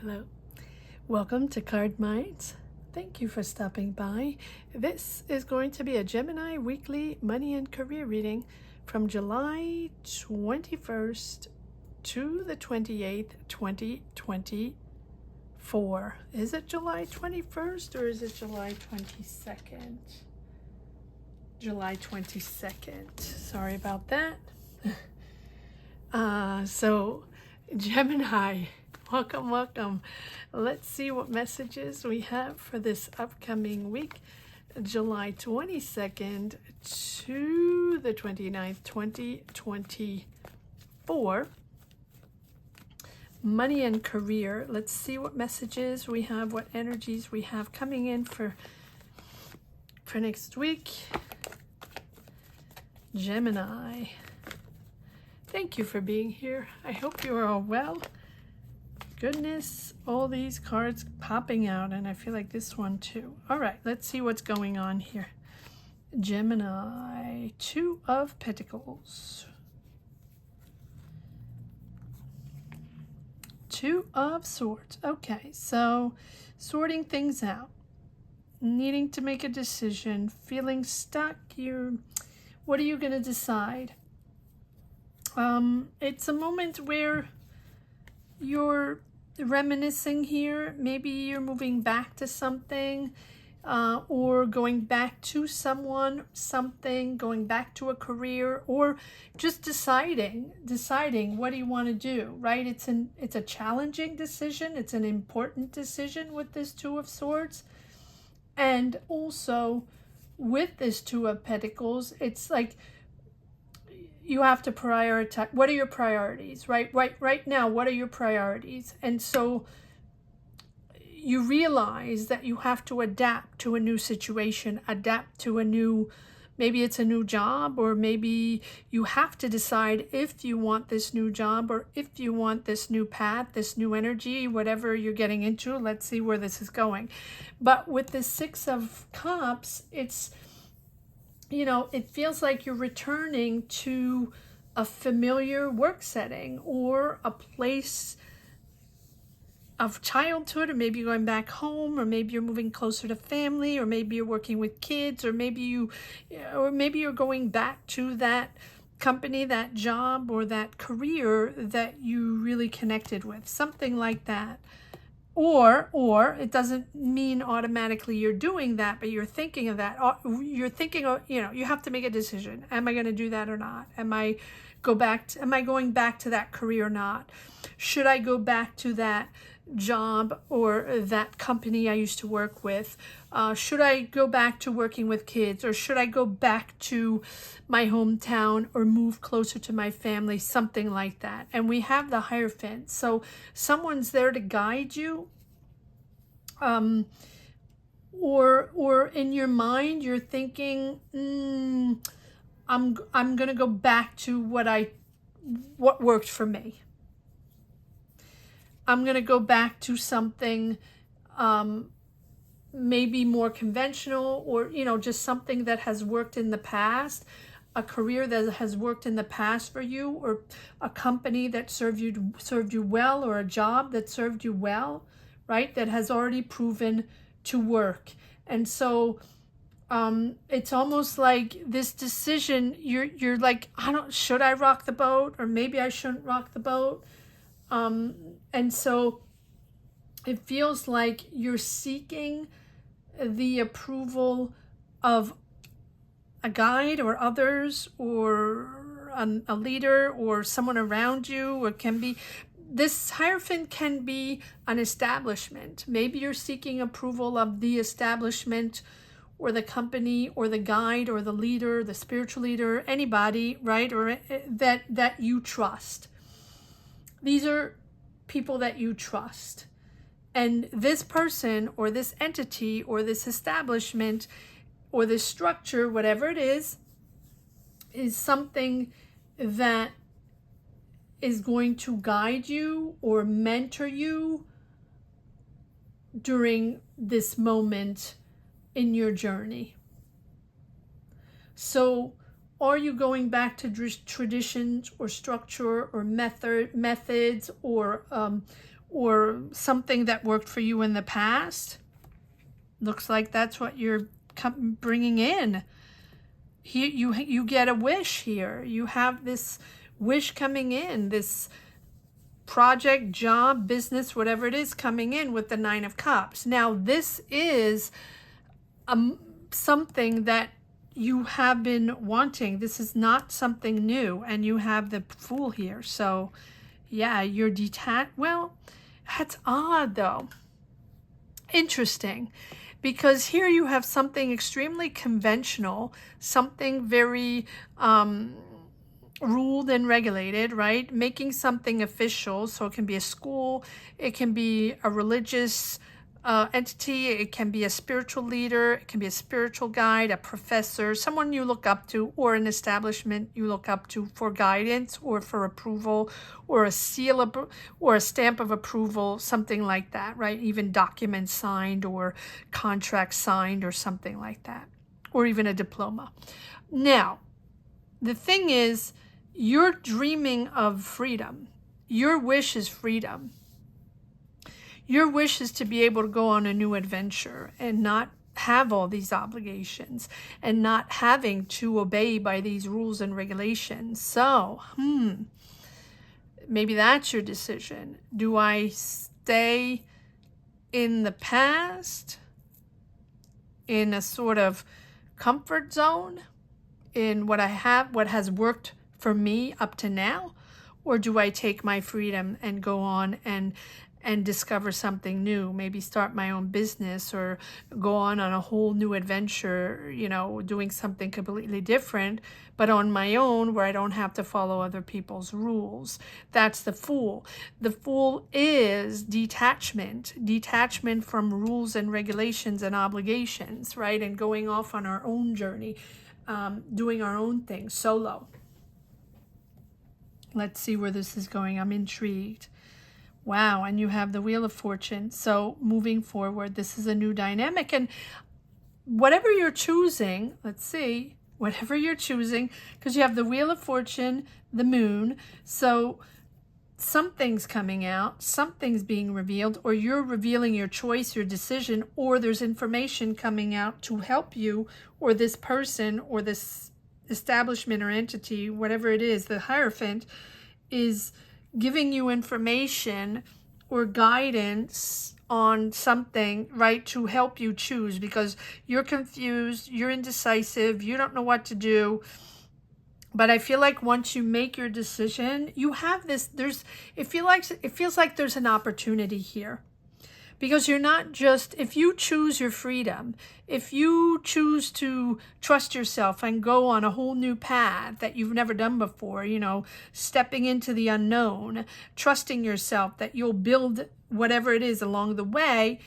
Hello, welcome to Cardminds. Thank you for stopping by. This is going to be a Gemini weekly money and career reading from July 21st to the 28th, 2024. Is it July 21st or is it July 22nd? July 22nd. Sorry about that. So Gemini, welcome. Let's see what messages we have for this upcoming week, July 22nd to the 29th, 2024. Money and career. Let's see what messages we have, what energies we have coming in for next week. Gemini, thank you for being here. I hope you are all well. Goodness, all these cards popping out, and I feel like this one too. All right, let's see what's going on here. Gemini, Two of Pentacles. Two of Swords. Okay, so sorting things out, needing to make a decision, feeling stuck. What are you going to decide? It's a moment where you're reminiscing here. Maybe you're moving back to something, or going back to someone, something, going back to a career, or just deciding what do you want to do, right? It's a challenging decision. It's an important decision with this Two of Swords. And also with this Two of Pentacles, it's like you have to prioritize. What are your priorities, right now? What are your priorities? And so you realize that you have to adapt to a new situation, adapt to a new, maybe it's a new job, or maybe you have to decide if you want this new job or if you want this new path, this new energy, whatever you're getting into. Let's see where this is going. But with the Six of Cups, it's, it feels like you're returning to a familiar work setting or a place of childhood, or maybe you're going back home, or maybe you're moving closer to family, or maybe you're working with kids, or maybe you're going back to that company, that job, or that career that you really connected with, something like that. Or it doesn't mean automatically you're doing that, but you're thinking of that. You're thinking of, you have to make a decision. Am I going to do that or not? Am I going back to that career or not? Should I go back to that job or that company I used to work with? Should I go back to working with kids, or should I go back to my hometown or move closer to my family, something like that? And we have the Hierophant, so someone's there to guide you, or in your mind you're thinking, I'm gonna go back to what worked for me. I'm going to go back to something maybe more conventional, or, just something that has worked in the past, a career that has worked in the past for you, or a company that served you well, or a job that served you well, right? That has already proven to work. And so it's almost like this decision, you're like, should I rock the boat, or maybe I shouldn't rock the boat? And so it feels like you're seeking the approval of a guide or others, or a leader, or someone around you. Or this Hierophant can be an establishment. Maybe you're seeking approval of the establishment, or the company, or the guide, or the leader, the spiritual leader, anybody, right? Or that you trust. These are people that you trust. And this person, or this entity, or this establishment, or this structure, whatever it is something that is going to guide you or mentor you during this moment in your journey. So are you going back to traditions, or structure, or methods, or or something that worked for you in the past. Looks like that's what you're bringing in. Here you get a wish here. You have this wish coming in, this project, job, business, whatever it is coming in with the Nine of Cups. Now, this is something that you have been wanting. This is not something new, and you have the Fool here. So, yeah, you're detached. Well, that's odd, though. Interesting, because here you have something extremely conventional, something very ruled and regulated, right? Making something official. So it can be a school, it can be a religious entity, it can be a spiritual leader, it can be a spiritual guide, a professor, someone you look up to, or an establishment you look up to for guidance or for approval, or a seal or a stamp of approval, something like that, right? Even documents signed or contracts signed or something like that, or even a diploma. Now, the thing is, you're dreaming of freedom. Your wish is freedom. Your wish is to be able to go on a new adventure and not have all these obligations and not having to obey by these rules and regulations. So, maybe that's your decision. Do I stay in the past, in a sort of comfort zone, in what I have, what has worked for me up to now? Or do I take my freedom and go on and discover something new, maybe start my own business or go on a whole new adventure, you know, doing something completely different, but on my own, where I don't have to follow other people's rules? That's the Fool. The Fool is detachment from rules and regulations and obligations, right? And going off on our own journey, doing our own thing solo. Let's see where this is going. I'm intrigued. Wow, and you have the Wheel of Fortune. So moving forward, this is a new dynamic. And whatever you're choosing, let's see, whatever you're choosing, because you have the Wheel of Fortune, the Moon. So something's coming out, something's being revealed, or you're revealing your choice, your decision, or there's information coming out to help you, or this person, or this establishment or entity, whatever it is, the Hierophant is giving you information or guidance on something, right, to help you choose, because you're confused, you're indecisive, you don't know what to do. But I feel like once you make your decision, you have this, it feels like there's an opportunity here. Because you're not just, if you choose your freedom, if you choose to trust yourself and go on a whole new path that you've never done before, you know, stepping into the unknown, trusting yourself that you'll build whatever it is along the way,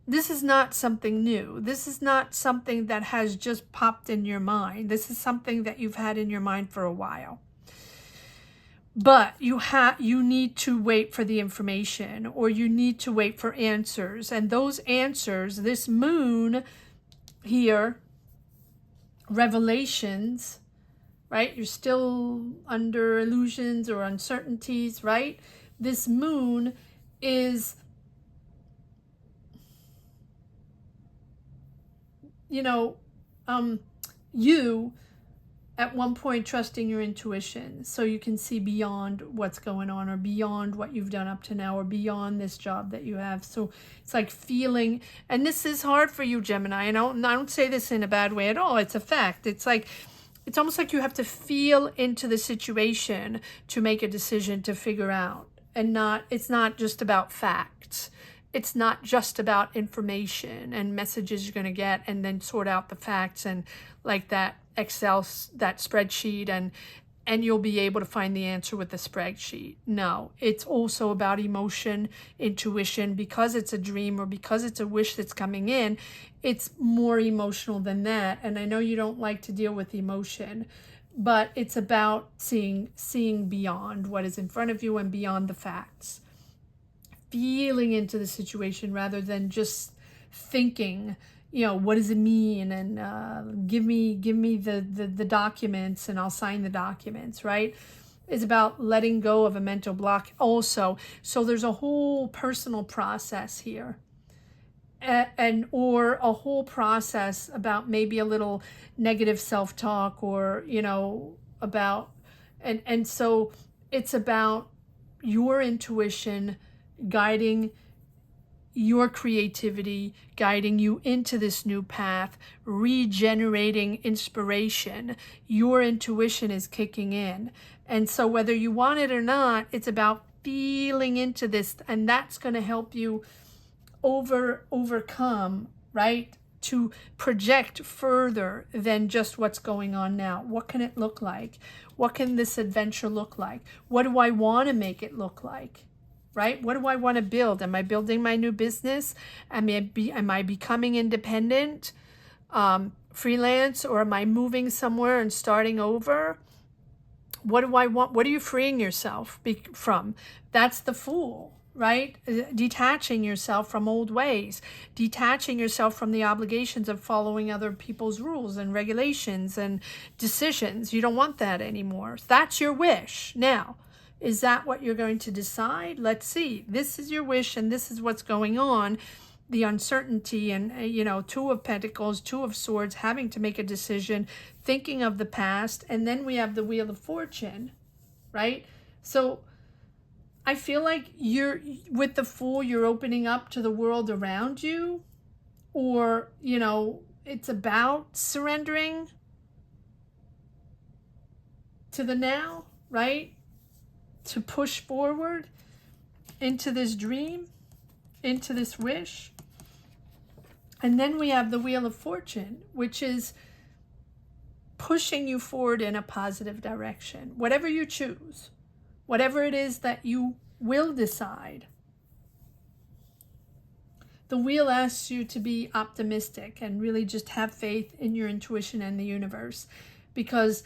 this is not something new. This is not something that has just popped in your mind. This is something that you've had in your mind for a while. But you need to wait for the information, or you need to wait for answers. And those answers, this Moon here, revelations, right? You're still under illusions or uncertainties, right? This Moon is, you know, you at one point trusting your intuition so you can see beyond what's going on, or beyond what you've done up to now, or beyond this job that you have. So it's like feeling, and this is hard for you, Gemini, and I don't say this in a bad way at all. It's a fact. It's like, it's almost like you have to feel into the situation to make a decision, to figure out, and it's not just about facts. It's not just about information and messages you're going to get and then sort out the facts and like that Excel, that spreadsheet, and you'll be able to find the answer with the spreadsheet. No, it's also about emotion, intuition. Because it's a dream or because it's a wish that's coming in, it's more emotional than that. And I know you don't like to deal with emotion, but it's about seeing beyond what is in front of you and beyond the facts. Feeling into the situation rather than just thinking, you know, what does it mean? And give me the documents and I'll sign the documents, right? is about letting go of a mental block also. So there's a whole personal process here. Or a whole process about maybe a little negative self-talk, or about and so it's about your intuition guiding your creativity, guiding you into this new path, regenerating inspiration. Your intuition is kicking in, and so whether you want it or not, it's about feeling into this, and that's going to help you overcome, right? To project further than just what's going on now. What can it look like? What can this adventure look like? What do I want to make it look like? Right? What do I want to build? Am I building my new business? Am I becoming independent, freelance, or am I moving somewhere and starting over? What do I want? What are you freeing yourself from? That's the Fool. Right? Detaching yourself from old ways, detaching yourself from the obligations of following other people's rules and regulations and decisions. You don't want that anymore. That's your wish. Now, is that what you're going to decide? Let's see. This is your wish, and this is what's going on. The uncertainty, and Two of Pentacles, Two of Swords, having to make a decision, thinking of the past, and then we have the Wheel of Fortune, right? So I feel like with the Fool, you're opening up to the world around you, or, it's about surrendering to the now, right? To push forward into this dream, into this wish. And then we have the Wheel of Fortune, which is pushing you forward in a positive direction. Whatever you choose. Whatever it is that you will decide. The wheel asks you to be optimistic and really just have faith in your intuition and the universe. Because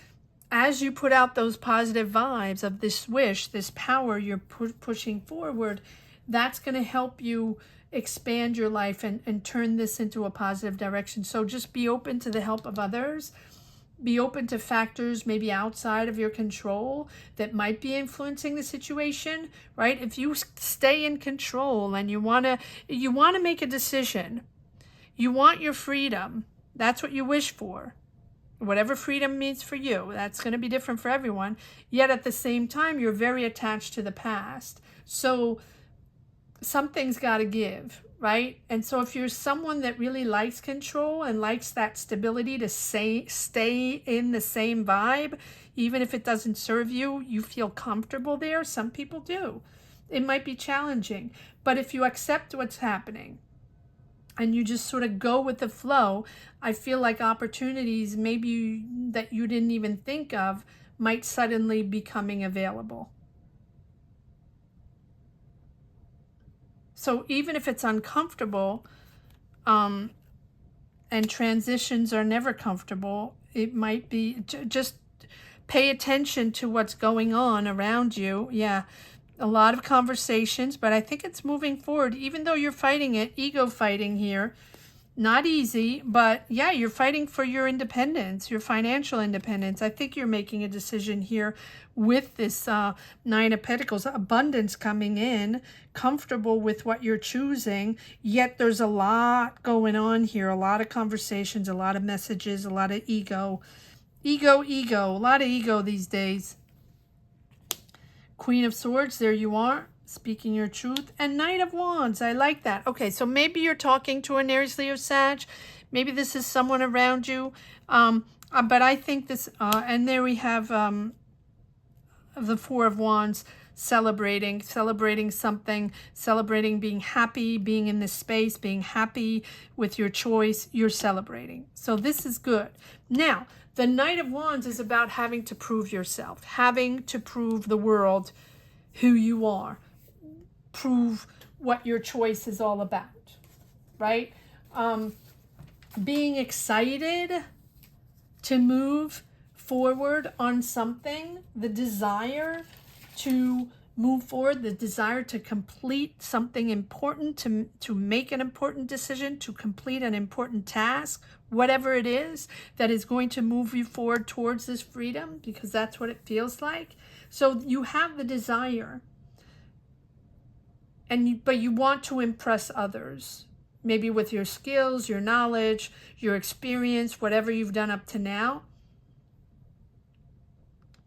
as you put out those positive vibes of this wish, this power you're pushing forward, that's going to help you expand your life and turn this into a positive direction. So just be open to the help of others. Be open to factors maybe outside of your control that might be influencing the situation, right? If you stay in control and you want to make a decision, you want your freedom, that's what you wish for. Whatever freedom means for you, that's going to be different for everyone. Yet at the same time, you're very attached to the past. So something's got to give, right? And so if you're someone that really likes control and likes that stability to stay in the same vibe, even if it doesn't serve you, you feel comfortable there. Some people do. It might be challenging. But if you accept what's happening and you just sort of go with the flow, I feel like opportunities maybe that you didn't even think of might suddenly be coming available. So even if it's uncomfortable, and transitions are never comfortable, it might be just pay attention to what's going on around you. Yeah, a lot of conversations, but I think it's moving forward, even though you're fighting it, ego fighting here. Not easy, but yeah, you're fighting for your independence, your financial independence. I think you're making a decision here with this Nine of Pentacles, abundance coming in, comfortable with what you're choosing, yet there's a lot going on here, a lot of conversations, a lot of messages, a lot of ego, a lot of ego these days. Queen of Swords, there you are. Speaking your truth. And Knight of Wands, I like that. Okay, so maybe you're talking to an Aries, Leo, Sag. Maybe this is someone around you. But I think this, and there we have the Four of Wands, celebrating something, celebrating being happy, being in this space, being happy with your choice. You're celebrating. So this is good. Now, the Knight of Wands is about having to prove yourself, having to prove the world who you are. Prove what your choice is all about, right? Being excited to move forward on something, the desire to move forward, the desire to complete something important, to make an important decision, to complete an important task, whatever it is that is going to move you forward towards this freedom, because that's what it feels like. So you have the desire, but you want to impress others, maybe with your skills, your knowledge, your experience, whatever you've done up to now.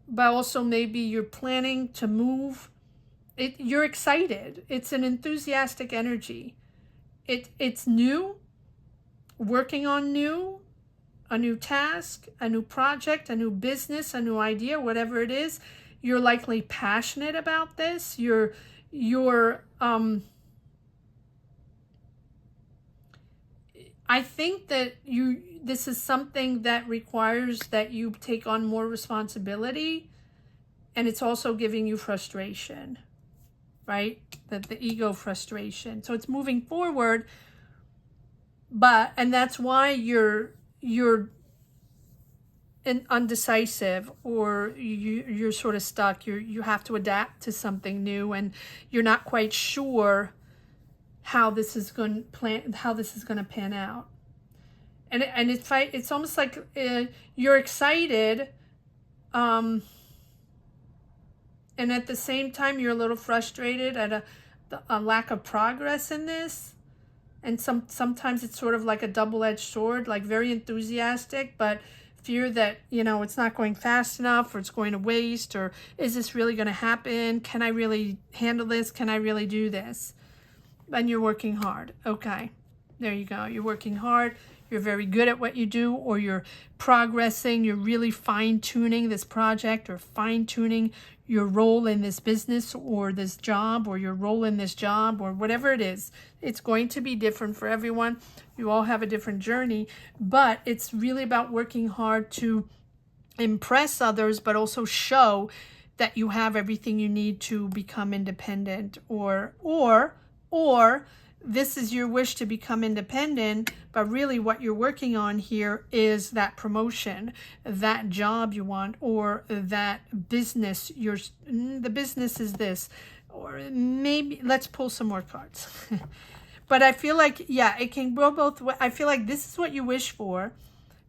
But also maybe you're planning to move. You're excited. It's an enthusiastic energy. It's new, working on new, a new task, a new project, a new business, a new idea, whatever it is. You're likely passionate about this. I think that this is something that requires that you take on more responsibility, and it's also giving you frustration, right? The ego frustration. So it's moving forward, and that's why you're undecisive, or you're sort of stuck. You have to adapt to something new, and you're not quite sure how this is going to pan out. And it's almost like you're excited, and at the same time you're a little frustrated at a lack of progress in this. And sometimes it's sort of like a double-edged sword, like very enthusiastic, but fear that, it's not going fast enough, or it's going to waste, or is this really going to happen? Can I really handle this? Can I really do this? And you're working hard. Okay, there you go. You're working hard. You're very good at what you do, or you're progressing. You're really fine-tuning this project, or fine-tuning your role in this business or this job, or your role in this job, or whatever it is. It's going to be different for everyone. You all have a different journey, but it's really about working hard to impress others, but also show that you have everything you need to become independent, or this is your wish to become independent, but really what you're working on here is that promotion, that job you want, or that business. The business is this, or maybe let's pull some more cards. But I feel like, yeah, it can go both ways. I feel like this is what you wish for.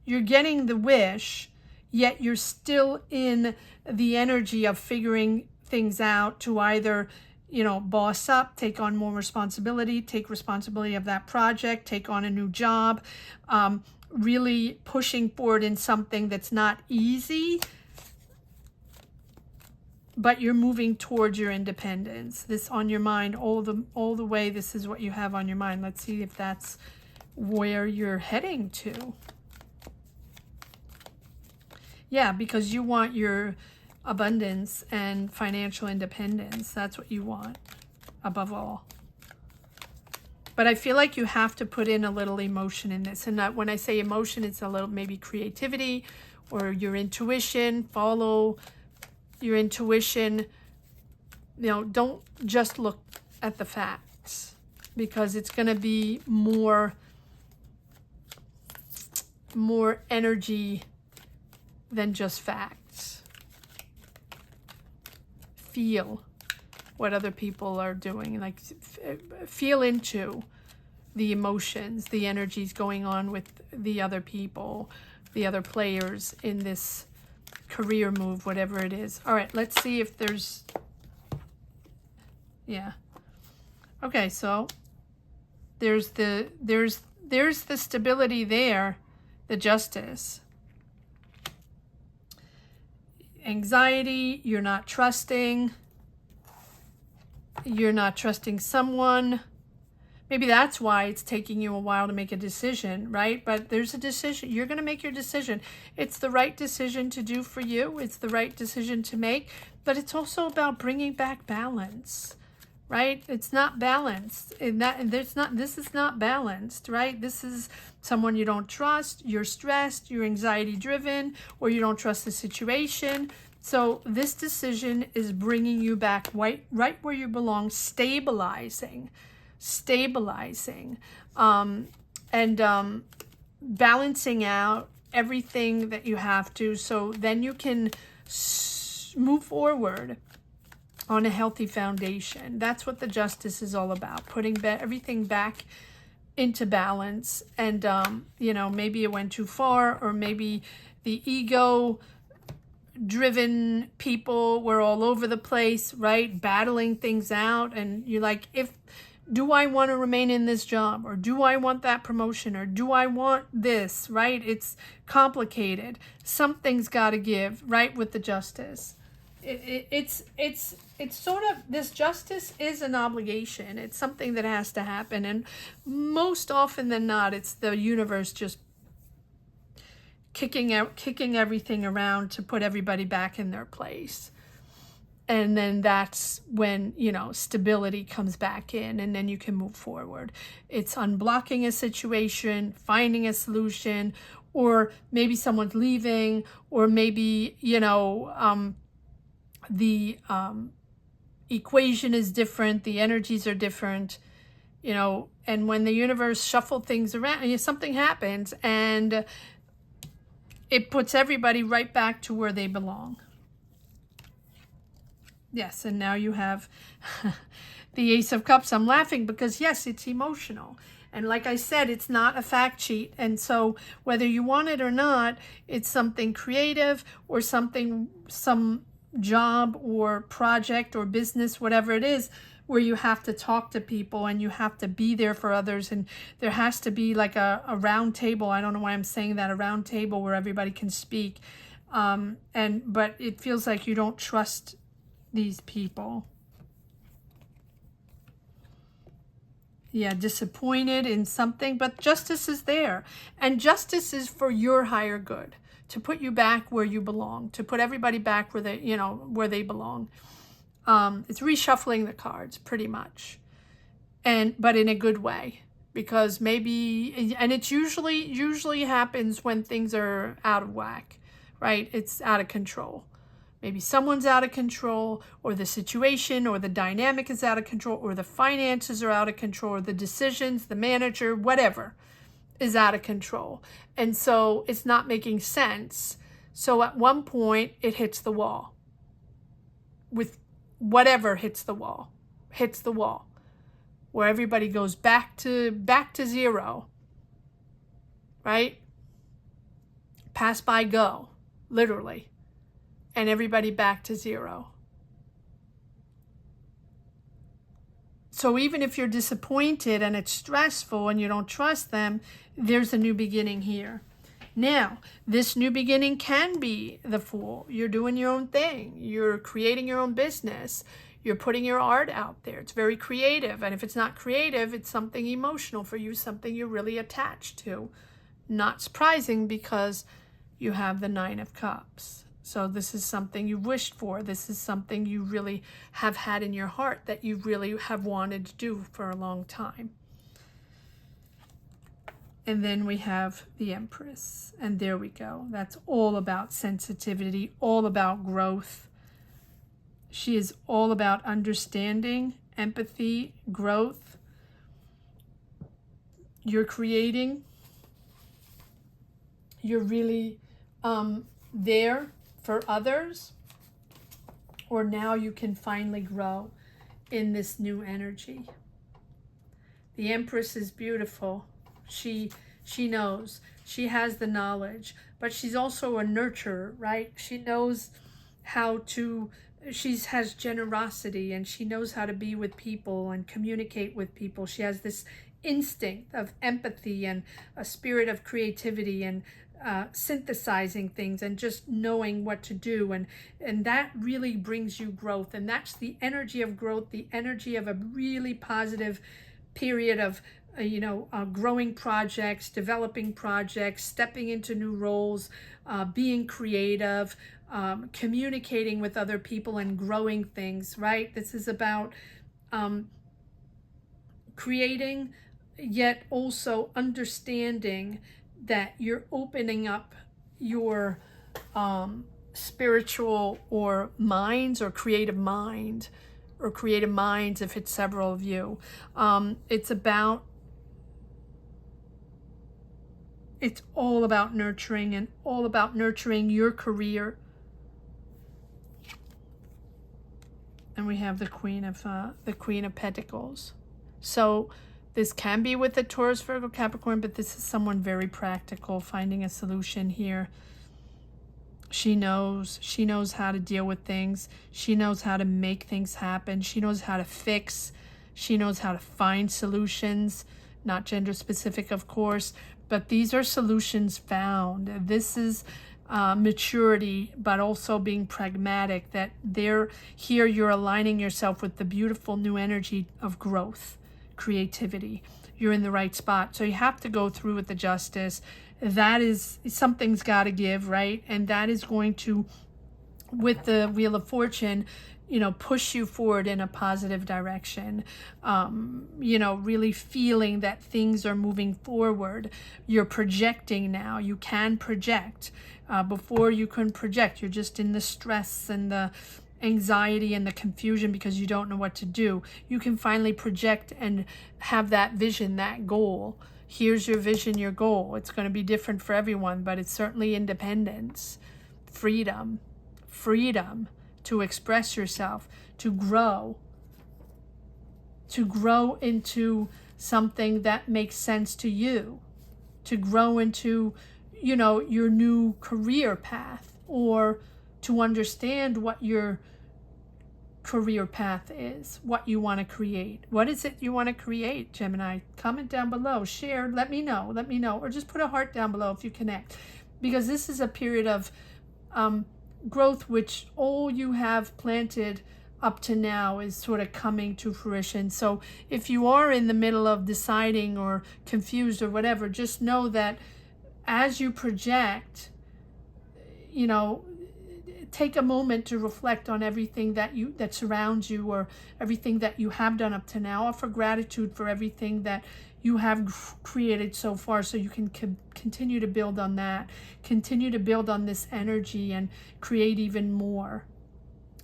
You're getting the wish, yet you're still in the energy of figuring things out to either, boss up, take on more responsibility, take responsibility of that project, take on a new job, really pushing forward in something that's not easy, but you're moving towards your independence. This on your mind all the way. This is what you have on your mind. Let's see if that's where you're heading to. Yeah, because you want your abundance and financial independence. That's what you want above all. But I feel like you have to put in a little emotion in this. And when I say emotion, it's a little maybe creativity or your intuition. Follow your intuition. Don't just look at the facts, because it's going to be more energy than just facts. Feel what other people are doing, like feel into the emotions, the energies going on with the other people, the other players in this career move, whatever it is. All right, let's see if there's, yeah. Okay, so there's the stability there, the justice. Anxiety, you're not trusting someone. Maybe that's why it's taking you a while to make a decision, right? But there's a decision. You're going to make your decision. It's the right decision to do for you. It's the right decision to make. But it's also about bringing back balance, right? It's not balanced. This is not balanced, right? This is someone you don't trust. You're stressed. You're anxiety driven, or you don't trust the situation. So this decision is bringing you back right where you belong, stabilizing, and balancing out everything that you have to, so then you can move forward on a healthy foundation. That's what the justice is all about, putting everything back into balance. And maybe it went too far, or maybe the ego driven people. We're all over the place, right? Battling things out. And you're like, do I want to remain in this job? Or do I want that promotion? Or do I want this, right? It's complicated. Something's got to give, right, with the justice. It's sort of, this justice is an obligation. It's something that has to happen. And most often than not, it's the universe just kicking everything around to put everybody back in their place. And then that's when, you know, stability comes back in, and then you can move forward. It's unblocking a situation, finding a solution, or maybe someone's leaving, or maybe, you know, the equation is different, the energies are different, you know, and when the universe shuffles things around, and something happens, and it puts everybody right back to where they belong. Yes, and now you have the Ace of Cups. I'm laughing because, yes, it's emotional. And like I said, it's not a fact sheet. And so whether you want it or not, it's something creative or something, some job or project or business, whatever it is, where you have to talk to people and you have to be there for others. And there has to be like a round table. I don't know why I'm saying that, a round table where everybody can speak. But it feels like you don't trust these people. Yeah, disappointed in something, but justice is there. And justice is for your higher good, to put you back where you belong, to put everybody back where they, you know, where they belong. It's reshuffling the cards pretty much. But in a good way, because maybe, and it's usually happens when things are out of whack, right? It's out of control. Maybe someone's out of control, or the situation or the dynamic is out of control, or the finances are out of control, or the decisions, the manager, whatever is out of control. And so it's not making sense. So at one point it hits the wall. With whatever hits the wall, where everybody goes back to zero, right? Pass by go, literally. And everybody back to zero. So even if you're disappointed and it's stressful and you don't trust them, there's a new beginning here. Now, this new beginning can be the Fool. You're doing your own thing. You're creating your own business. You're putting your art out there. It's very creative. And if it's not creative, it's something emotional for you, something you're really attached to. Not surprising, because you have the Nine of Cups. So this is something you wished for. This is something you really have had in your heart that you really have wanted to do for a long time. And then we have the Empress. And there we go. That's all about sensitivity, all about growth. She is all about understanding, empathy, growth. You're creating. You're really there for others, or now you can finally grow in this new energy. The Empress is beautiful. She knows. She has the knowledge, but she's also a nurturer, right? She knows how to, she has generosity, and she knows how to be with people and communicate with people. She has this instinct of empathy and a spirit of creativity and synthesizing things and just knowing what to do, and that really brings you growth. And that's the energy of growth, the energy of a really positive period of growing projects, developing projects, stepping into new roles, being creative, communicating with other people and growing things, right? This is about creating, yet also understanding that you're opening up your spiritual or minds, or creative mind, or creative minds if it's several of you. It's all about nurturing, and all about nurturing your career. And we have the Queen of Pentacles. So this can be with the Taurus, Virgo, Capricorn, but this is someone very practical, finding a solution here. She knows how to deal with things. She knows how to make things happen. She knows how to fix. She knows how to find solutions, not gender specific, of course, but these are solutions found. This is maturity, but also being pragmatic, that here you're aligning yourself with the beautiful new energy of growth, creativity. You're in the right spot. So you have to go through with the justice. That is, something's got to give, right? And that is going to, with the Wheel of Fortune, push you forward in a positive direction. Really feeling that things are moving forward. You're projecting now. You can project. Before you couldn't project. You're just in the stress and the anxiety and the confusion because you don't know what to do. You can finally project and have that vision, that goal. Here's your vision, your goal. It's going to be different for everyone, but it's certainly independence, freedom to express yourself, to grow into something that makes sense to you, to grow into, your new career path, or to understand what your career path is, what you want to create. What is it you want to create, Gemini? Comment down below, share, let me know, or just put a heart down below if you connect, because this is a period of growth, which all you have planted up to now is sort of coming to fruition. So if you are in the middle of deciding or confused or whatever, just know that as you project, take a moment to reflect on everything that surrounds you, or everything that you have done up to now. Offer gratitude for everything that you have created so far, so you can continue to build on that, continue to build on this energy and create even more.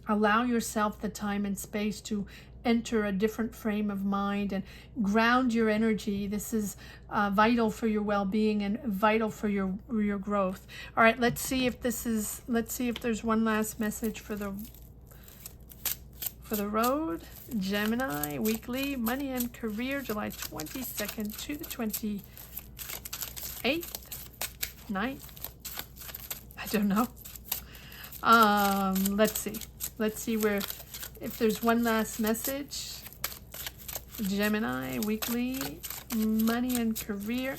Allow yourself the time and space to enter a different frame of mind and ground your energy. This is vital for your well-being and vital for your growth. All right, let's see if there's one last message for the road. Gemini weekly money and career, July 22nd to the 28th, 9th. I don't know. Let's see if there's one last message. Gemini weekly money and career.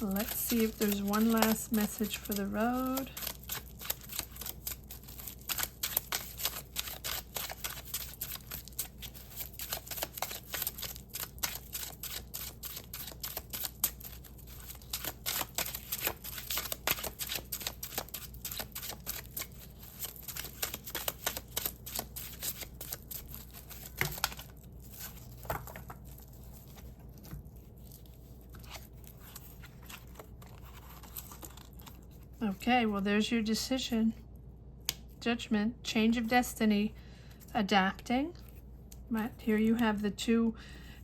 Let's see if there's one last message for the road. Okay, well, there's your decision. Judgment, change of destiny, adapting. Right, here you have the two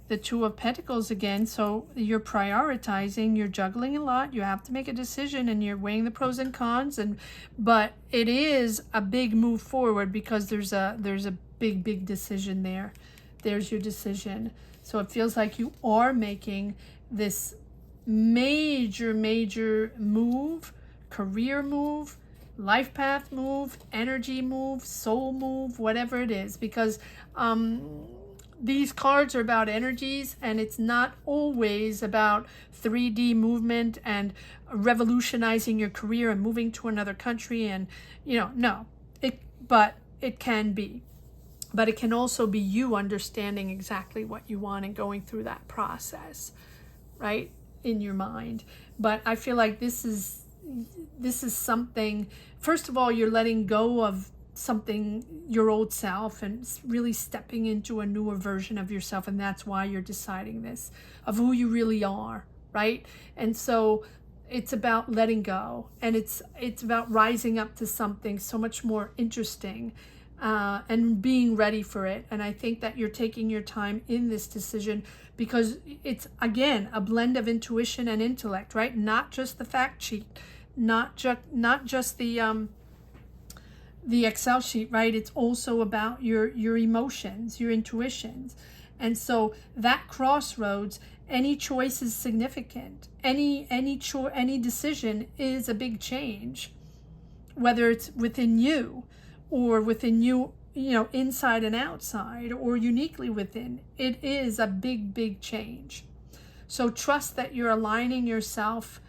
of Pentacles again. So you're prioritizing, you're juggling a lot. You have to make a decision, and you're weighing the pros and cons. But it is a big move forward, because there's a big decision there. There's your decision. So it feels like you are making this major move. Career move, life path move, energy move, soul move, whatever it is, because these cards are about energies, and it's not always about 3D movement and revolutionizing your career and moving to another country, and no, but it can be. But it can also be you understanding exactly what you want and going through that process, right, in your mind. But I feel like this is something, first of all, you're letting go of something, your old self, and really stepping into a newer version of yourself. And that's why you're deciding this, of who you really are, right? And so it's about letting go, and it's about rising up to something so much more interesting, and being ready for it. And I think that you're taking your time in this decision, because it's, again, a blend of intuition and intellect, right? Not just the fact sheet, not just the Excel sheet, right? It's also about your emotions, your intuitions. And so that crossroads Any choice is significant. Any decision is a big change, whether it's within you or within you, inside and outside, or uniquely within. It is a big change. So trust that you're aligning yourself,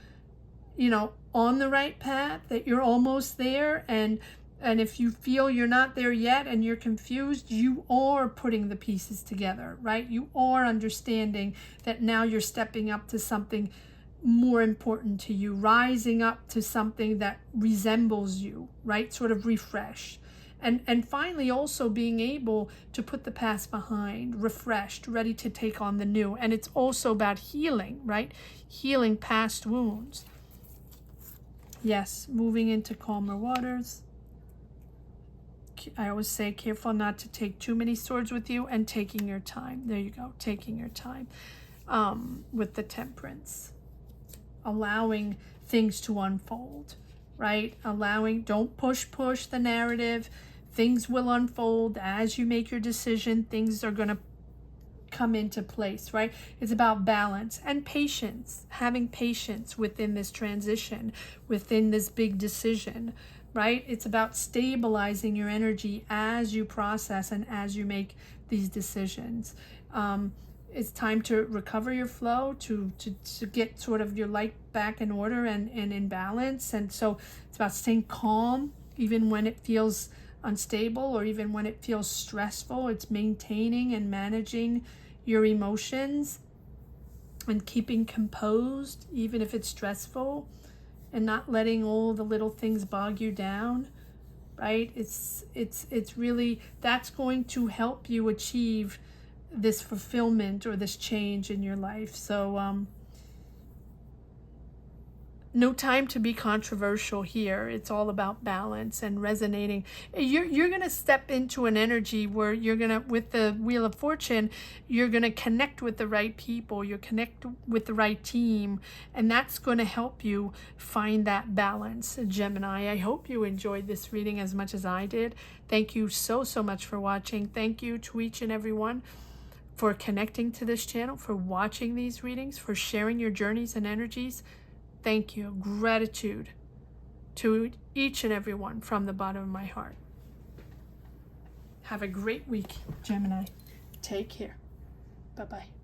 on the right path, that you're almost there. And if you feel you're not there yet and you're confused, you are putting the pieces together, right? You are understanding that now you're stepping up to something more important to you, rising up to something that resembles you, right? Sort of refresh. And finally, also being able to put the past behind, refreshed, ready to take on the new. And it's also about healing, right? Healing past wounds. Yes, moving into calmer waters. I always say, careful not to take too many swords with you, and taking your time. There you go, taking your time with the Temperance. Allowing things to unfold, right? Don't push the narrative. Things will unfold as you make your decision. Things are going to come into place, right? It's about balance and patience, having patience within this transition, within this big decision, right? It's about stabilizing your energy as you process and as you make these decisions. It's time to recover your flow, to get sort of your life back in order and in balance. And so it's about staying calm, even when it feels unstable or even when it feels stressful. It's maintaining and managing your emotions and keeping composed, even if it's stressful, and not letting all the little things bog you down, right? It's really, that's going to help you achieve this fulfillment or this change in your life. So no time to be controversial here. It's all about balance and resonating. You're going to step into an energy where you're going to, with the Wheel of Fortune, you're going to connect with the right people. You connect with the right team, and that's going to help you find that balance, Gemini. I hope you enjoyed this reading as much as I did. Thank you so much for watching. Thank you to each and every one for connecting to this channel, for watching these readings, for sharing your journeys and energies. Thank you. Gratitude to each and every one from the bottom of my heart. Have a great week, Gemini. Take care. Bye-bye.